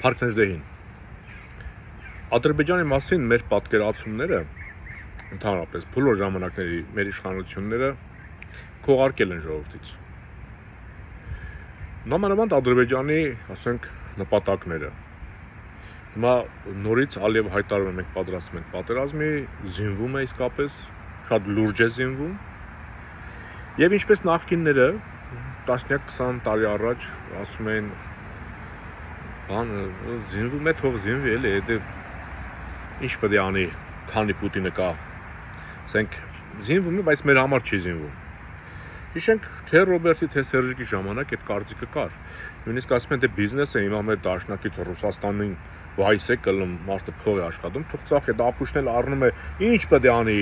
Փարքնեժդեհին Ադրբեջանի մասին մեր պատկերացումները ընդհանրապես բոլոր ժամանակների մեր իշխանությունները քողարկել են ժողովրդից։ Նամանավանդ Ադրբեջանի, ասենք, նպատակները։ Հիմա նորից Ալիևը հայտարարում է, մենք պատրաստում ենք պատերազմի, զինվում է իսկապես, շատ լուրջ է զինվում։ Եվ ինչպես նախկինները 10-20 տարի առաջ ասում են, զինվում է, թող զինվի, էլի, դա ինչ պետք է անի, քանի Պուտինը կա։ Ասենք, զինվում է, բայց մեր համար չի զինվում։ Հիշենք, թե Ռոբերտի, թե Սերժիկի ժամանակ այդ կարծիքը կար։ Նույնիսկ ասում են, դե բիզնես է, հիմա մեր դաշնակից Ռուսաստանին վայս է կլում, մարդը փող է աշխատում, թող ծախի, դա ապուշն էլ առնում է, ինչ պետք է անի։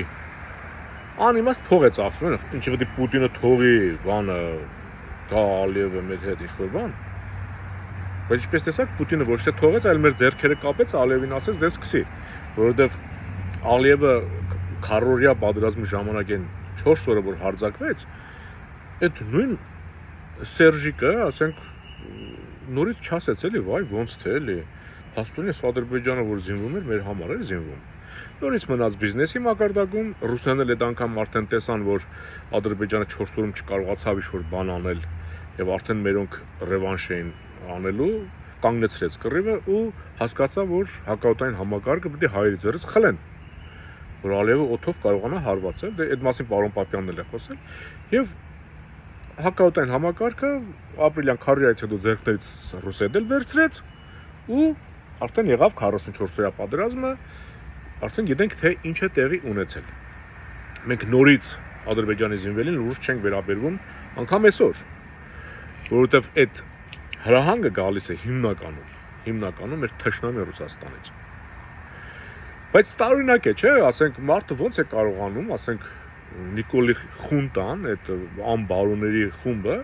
Անիմաստ փող է ծախսում, ինչի պետք է Պուտինը թողի, բանը, գա Ալիևը մեր հետ ինչ-որ բան։ Բայց ինչպես տեսակ, Պուտինը ոչ թե թողեց, այլ մեր ձեռքերը կապեց, Ալիևին ասեց, դե սկսի, որովհետև Ալիևը քառօրյա պատերազմի ժամանակ այն 4 օրը որ հարձակվեց, այդ նույն Սերժիկը, ասենք, նորից չասեց էլի, վայ, ոնց թե էլի, հաստունի Ադրբեջանը որ զինվում էր, մեր համար էր զինվում։ Նորից մնաց բիզնեսի մակարդակում, ռուսներն էլ այդ անգամ արդեն տեսան, որ Ադրբեջանը 4 օրում չկարողացավ ինչ-որ բան անել, եւ արդեն մերոնք ռևանշ էին անելու, կանգնեցրեց կռիվը ու հասկացավ, որ հակաօդային համակարգը պետք է հայերի ձեռից խլեն, որ Ալիևը օդով կարողանա հարվածել, դե այդ մասին պարոն Պապյանն էլ է խոսել, եւ հակաօդային համակարգը ապրիլյան քարոզիայից հետո ձեռքներից ռուսեդել վերցրեց ու արդեն եղավ 44-օրյա պատերազմը, արդեն գիտենք թե ինչ է տեղի ունեցել։ Մենք նորից Ադրբեջանի զինվելին լուրջ չենք վերաբերվում անգամ այսօր, որովհետև այդ հրահանգը գալիս է հիմնականում մեր թշնամի Ռուսաստանից։ Բայց տարօրինակ է, չէ, ասենք մարդը ոնց է կարողանում, ասենք Նիկոլի խունտան, այդ անբարոների խումբը,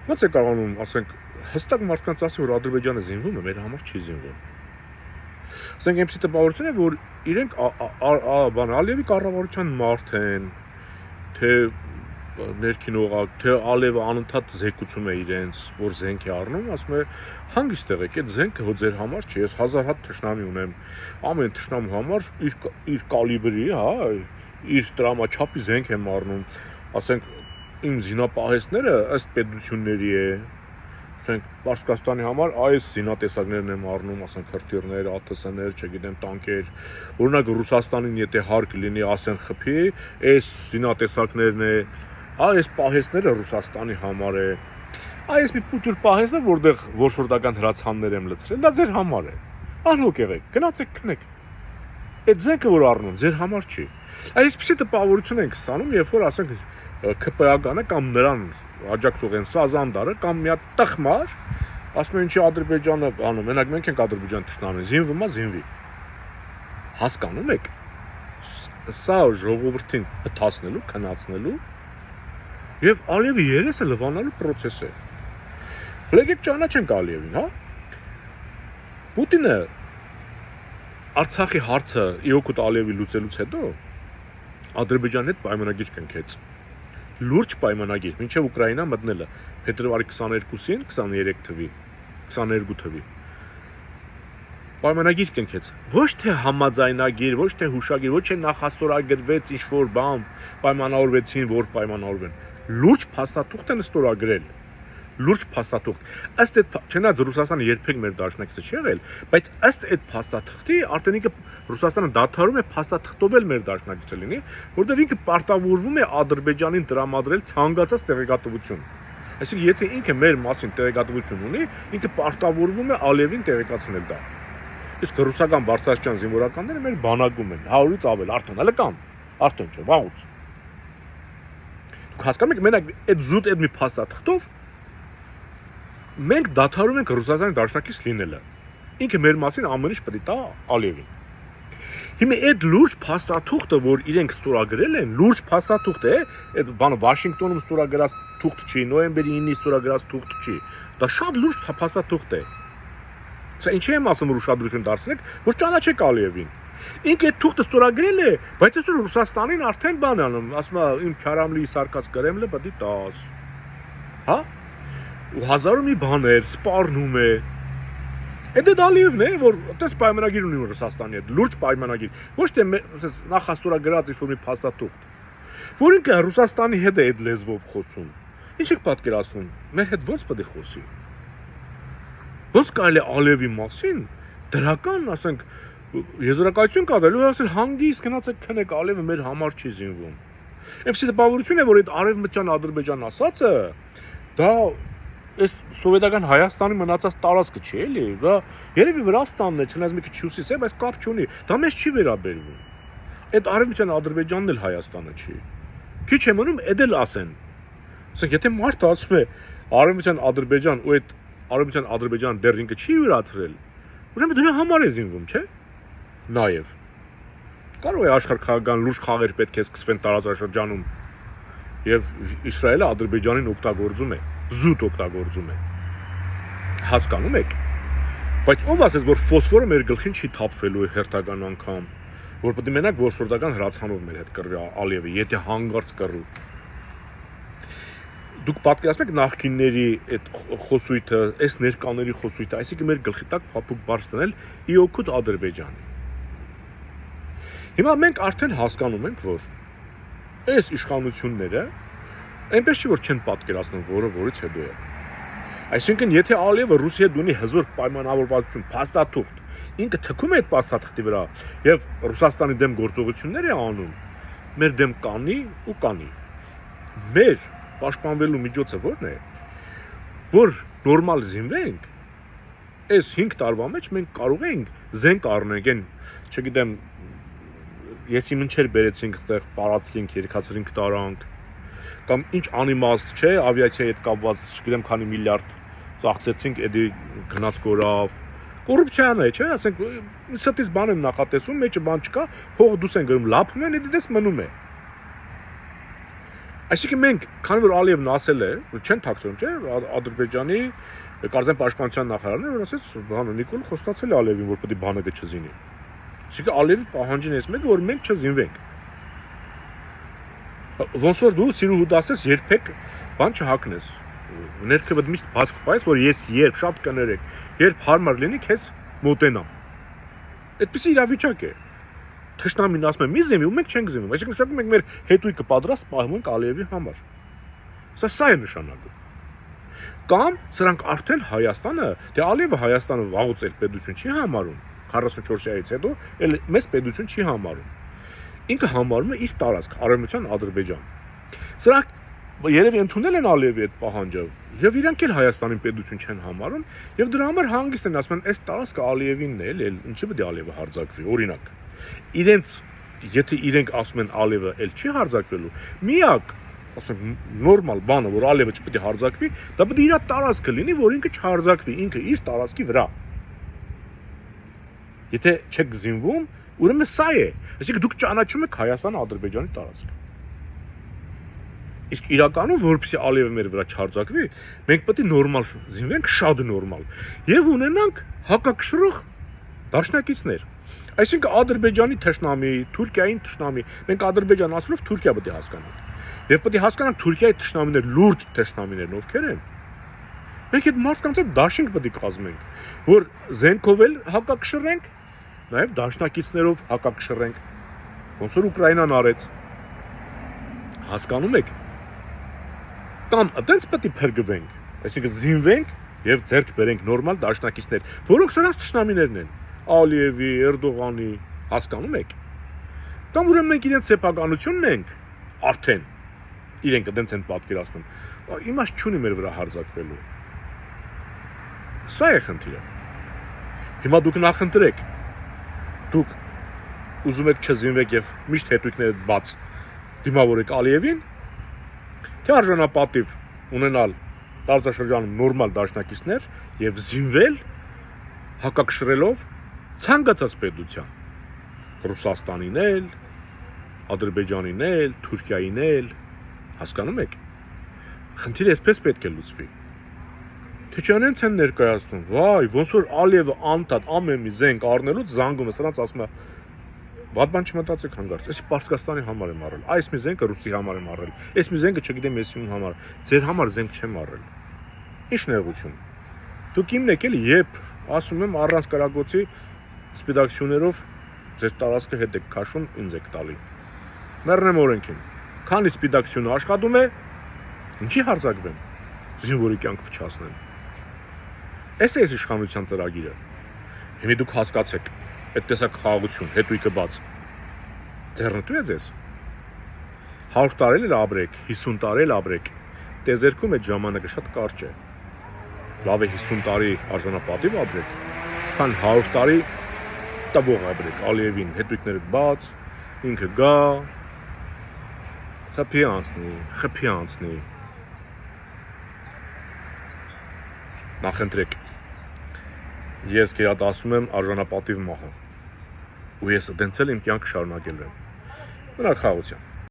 ոնց է կարողանում, ասենք, հստակ մարդկանց ասի, որ Ադրբեջանը զինվում է, մեր համար չի զինվում։ Ասենք, այնպիսի տպավորություն է, որ իրենք Ալիևի կառավարության մարդ են, թե ներքին օղակ, թե Ալիևը անընդհատ զեկուցում է իրենց, որ զենք է առնում, ասում է, հանգիստ եղեք, այդ զենքը հո ձեր համար չի, ես 1000 հատ թշնամի ունեմ, ամեն թշնամու համար իր կալիբրի, հա, իր տրամաչափի զենք եմ առնում, ասենք, իմ զինապահեսները ըստ պետությունների է, ասենք, Պարսկաստանի համար այս զինատեսակներն եմ առնում, ասենք, հրթիռներ, ԱԹՍ-ներ, չգիտեմ, տանկեր, օրինակ Ռուսաստանին եթե հարկ լինի, ասեն խփի, այս զինատեսակներն է, այս պահեսները Ռուսաստանի համար է, այս մի փոքր պահեսն է, որտեղ որսորդական հրացաններ եմ լցրել, դա ձեր համար է, անհոգ եղեք, գնացեք քնեք, այդ զենքը որ առնում, ձեր համար չի, այսպիսի տպավորություն ենք ստանում, երբ որ ասենք ԿՊԱ-կանը կամ նրան աջակցող են Սազանդարը կամ մի հատ տխմար, ասում են ինչի Ադրբեջանը անում, մենակ մենք ենք Ադրբեջան թշնամին, զինվում է, զինվի։ Հասկանում եք, սա ժողովրդին բթացնելու, քնացնելու եւ Ալիևի երեսը լվանալու process է։ Եկեք ճանաչենք Ալիևին, հա։ Պուտինը Արցախի հարցը իօկուտ Ալիևի լուծելուց հետո Ադրբեջանի հետ պայմանագիր կնքեց։ Լուրջ պայմանագիր, մինչև Ուկրաինա մտնելը, փետրվարի 22-ին, 23 թվի, 22 թվի։ Պայմանագիր կնքեց։ Ոչ թե համաձայնագիր, ոչ թե հուշագիր, ոչ թե նախաստորագրվեց ինչ-որ բան, պայմանավորվեցին, որ պայմանավորվեն։ Լուրջ փաստաթուղթ են ստորագրել։ Լուրջ փաստաթուղթ։ Ըստ այդ, չնայած Ռուսաստանը երբեք մեր դաշնակիցը չի եղել, բայց ըստ այդ փաստաթղթի արդեն ինքը Ռուսաստանը դադարում է փաստաթղթով էլ մեր դաշնակիցը լինի, որտեղ ինքը պարտավորվում է Ադրբեջանին տրամադրել ցանկացած տեղեկատվություն։ Այսինքն, եթե ինքը մեր մասին տեղեկատվություն ունի, ինքը պարտավորվում է Ալիևին տեղեկացնել դա։ Իսկ ռուսական բարձրաստիճան զինվորականները մեր բանակում են 100-ից ավել, արդեն չէ, վաղուց։ Դուք հասկանում եք, մենակ այդ զուտ այդ մի փաստաթղթով մենք դադարում ենք Ռուսաստանի դաշնակից լինելը։ Ինքը մեր մասին ամեն ինչ պետք է տա Ալիևին։ Հիմա այդ լուրջ փաստաթուղթը, որ իրենք ստորագրել են, լուրջ փաստաթուղթ է, այդ բանը Վաշինգտոնում ստորագրած թուղթ չի, նոյեմբերի 9-ի ստորագրած թուղթ չի։ Դա շատ լուրջ փաստաթուղթ է։ Սա ինչի եմ ասում, որ ուշադրություն դարձնեք, որ ճանաչեք Ալիևին։ Ինքը այդ թուղթը ստորագրել է, բայց այսօր Ռուսաստանին արդեն բան անում, ասում է, իմ Քարամլիի սարկած Կրեմլը պետք է տաս։ Հա? Ու հազարու մի բաներ սպառնում է։ Այդ Ալիևն է, որ այդպես պայմանագիր ունի Ռուսաստանի հետ, լուրջ պայմանագիր։ Ոչ թե նախաստորագրած ինչ-որ մի փաստաթուղթ, որ ինքը Ռուսաստանի հետ է այդ լեզվով խոսում։ Ինչ եք պատկերացնում, մեր հետ ո՞նց պետք է խոսի։ Ո՞նց կարելի է Ալիևի մասին դրական, ասենք, եզրակացություն կատարելու, ասել հանգիստ գնացեք քնեք, Ալիևը մեր համար չի զինվում։ Էսի տպավորություն է, որ այդ արևմտյան Ադրբեջան ասածը դա այս սովետական Հայաստանի մնացած տարածքը չի էլի, դա երևի Վրաստանն է, չնայած մի քիչ հյուսիս է, բայց կապ չունի, դա մեզ չի վերաբերվում։ Այդ արևմտյան Ադրբեջանն էլ Հայաստանը չի։ Քիչ է մնում այդ էլ ասեն։ Ասենք եթե մարդը ասում է արևմտյան Ադրբեջան ու այդ արևմտյան Ադրբեջան դեռ ինքը չի յուրացրել, ուրեմն դրա համար է զինվում, չէ՞։ Նաև կարող է աշխարհքաղաքական լուրջ խաղեր պետք է սկսվեն տարածաշրջանում եւ Իսրայելը Ադրբեջանին օգտագործում է, զուտ օգտագործում է։ Հասկանում եք։ Բայց ով ասես, որ ֆոսֆորը մեր գլխին չի թափվելու հերթական անգամ, որ պետք է մենակ որսորդական հրացանով մեր հետ կռվի Ալիևը, եթե հանգարց կռվի։ Դուք պատկերացնում եք նախկինների այդ խոսույթը, այս ներկաների խոսույթը, այսինքն մեր գլխի տակ փափուկ բարձ դնել ի օգուտ Ադրբեջանի։ Հիմա մենք արդեն հասկանում ենք, որ այս իշխանությունները այնպես չի որ չեն պատկերացնում, որը որից հետո է։ Այսինքն, եթե Ալիևը Ռուսիայի հետ ունի հզոր պայմանավորվածություն, փաստաթուղթ, ինքը թքում է այդ փաստաթղթի վրա եւ Ռուսաստանի դեմ գործողություններ է անում, մեր դեմ կանի ու կանի։ Մեր պաշտպանվելու միջոցը ո՞րն է, որ նորմալ զինվենք, այս 5 տարվա մեջ մենք կարող ենք զենք առնենք, այն, չգիտեմ, եսի մինչեր բերեցինք այդտեղ տարածրինք, երգացրինք տարանք, կամ ինչ անիմաստ չէ, ավիացիայի հետ կապված, չգիտեմ, քանի միլիարդ ծախսեցինք, էդի գնաց կորավ։ Կոռուպցիան է, չէ, ասենք, ստից բան եմ նախատեսում, մեջը բան չկա, փողը դուս են գրում, լափում են, էդի դες մնում է։ Այսինքն մենք, քանի որ Ալիևն ասել է, չեն թաքցրում, չէ, Ադրբեջանի կարծեմ պաշտպանության նախարարն է, որ ասեց, բանը Նիկոլ խոստացել է Ալիևին, որ պետք է բանակը չզինի։ Այսինքն Ալիևի պահանջին էս մեկը, որ մենք չզինվենք։ Ոնց որ դու սիրուհուդ ասես, երբեք բան չհակնես։ Ներքևդ միշտ բաց կպայես, որ ես երբ շատ կներեք, երբ հարմար լինի, քեզ մոտենամ։ Այդպիսի իրավիճակ է։ Թշնամին ասում է՝ մի զինվի, ու մենք չենք զինվում։ Այսինքն շարունակում ենք մեր հետույքը պատրաստ պահում Ալիևի համար։ Սա է նշանակում։ Կամ սրանք արդեն Հայաստանը, դե Ալիևը Հայաստանը վաղուց էլ պետություն չի համարում, 44-ից հետո էլ մեծ պետություն չի համարում։ Ինքը համարում է իր տարածք, արևմտյան Ադրբեջան։ Սրանք երևի ընդունել են Ալիևի այդ պահանջը, եւ իրանք էլ Հայաստանին պետություն չեն համարում, եւ դրա համար հանգիստ են ասում են, այս տարածքը Ալիևինն է, ինչի՞ պետք է Ալիևը հարձակվի, օրինակ։ Իրենց, եթե իրենք ասում են Ալիևը էլ չի հարձակվելու, միակ, ասենք, նորմալ բանը, որ Ալիևը չպետք է հարձակվի, դա պետք է իր տարածքը լինի, որ ինքը չհարձակվի, ինքը իր տարածքի վրա։ Եթե չեք զինվում, ուրեմն սա է։ Այսինքն դուք ճանաչում եք Հայաստան-Ադրբեջանի տարածքը։ Իսկ իրականում, որպեսզի Ալիևը մեր վրա չհարձակվի, մենք պետք է նորմալ զինվենք, շատ նորմալ, եւ ունենանք հակակշռող դաշնակիցներ։ Այսինքն Ադրբեջանի թշնամի, Թուրքիայի թշնամի, մենք Ադրբեջան ասելով Թուրքիա պետք է հասկանանք։ Եվ պետք է հասկանանք Թուրքիայի թշնամիներ, լուրջ թշնամիներն ովքեր են։ Մենք այդ մարդկանց հետ դաշինք պետք է կազմենք, որ զենքով էլ հակակշռենք, նաեւ դաշնակիցներով հակակշռենք, ոնց որ Ուկրաինան արեց։ Հասկանում եք։ Կամ այդպես պետք է փրկվենք, այսինքն զինվենք եւ ձեռք բերենք նորմալ դաշնակիցներ, որոնք սրանց թշնամիներն են, Ալիևի, Էրդողանի, հասկանում եք։ Կամ ուրեմն մենք իրենց սեփականությունն ենք, արդեն իրենք այդպես են պատկերացնում, իմաստ չունի մեր վրա հարձակվելու։ Սա է խնդիրը։ Հիմա դուք նախընտրեք, դուք ուզում եք չզինվեք եւ միշտ հետույքները բաց դիմավորեք Ալիևին, թե արժանապատիվ ունենալ տարածաշրջանում նորմալ դաշնակիցներ եւ զինվել հակակշռելով ցանկացած պետության, Ռուսաստանին էլ, Ադրբեջանին էլ, Թուրքիային էլ, հասկանում եք։ Խնդիրը այսպես պետք է լուծվի։ Թե չանենց են ներկայացնում, վայ, ոնց որ Ալիևը անդադ ամեն մի զենք առնելուց զանգում է, սրանց ասում է Վատ բան չմտածեք հանգարց, այս Պարսկաստանի համար եմ առել, այս մի զենքը Ռուսի համար եմ առել, այս մի զենքը չգիտեմ ես ում համար, ձեր համար զենք չեմ առել։ Ինչ նեղություն։ Դուք իմն եք էլի, երբ Ասում եմ առանց կրակոցի սպիտակություններով ձեր տարածքը հետ եք քաշում, ինձ եք տալի։ Մեռնեմ օրենքին։ Քանի սպիտակությունը աշխատում է, ինչի հարձակվեմ։ Զինվորի կյանք փչացնեմ։ Էս է իշխանության ծրագիրը։ Հիմա դուք հասկացեք, այդ տեսակ խաղաղություն, հետույքը բաց։ Ձեռնտու է ձեզ։ 100 տարի էլ ապրեք, 50 տարի էլ ապրեք։ Տեզերքում այդ ժամանակը շատ կարճ է։ Լավ է 50 տարի արժանապատիվ ապրեք, քան 100 տարի տվող ապրեք, Ալիևին հետույքները բաց, ինքը գա, խփի անցնի։ Նախընտրեք։ Ես գերադասում եմ արժանապատիվ մահը։ Ու ես դենցել իմ կյանքը շարունակել եմ։ Մնաք խաղաղությամբ։